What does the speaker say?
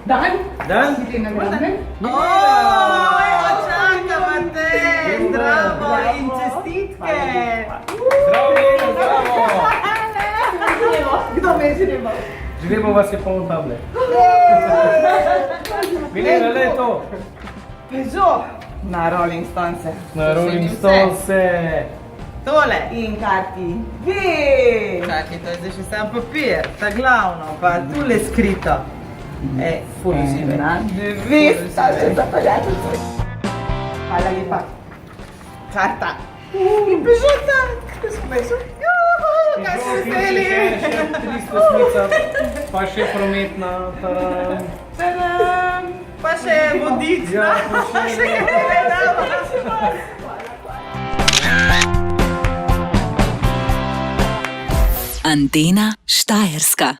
Dan? Dan? Si ti nagrade? Čakamo te! Zdravo in čestitke! Zdravo, Milena, zdravo! Kdo me je želimo? Želimo vas je poln table. Milena, le to. Peugeot na Rolling Stonese. Na Rolling Stonese. Tole in karti. Vi! Čakaj, to je zdaj še sam papir, ta glavno, pa tule skrito. Ful uživaj. Vi sta še zapeljati. Hvala lepa. Karta. In Peugeota. Kako smo Peugeot? Kaj smo vzeli? Še 300 smica, pa še prometna. Tadam. Tadam! Pa še vodična. Ja, pa še Antena Štajerska.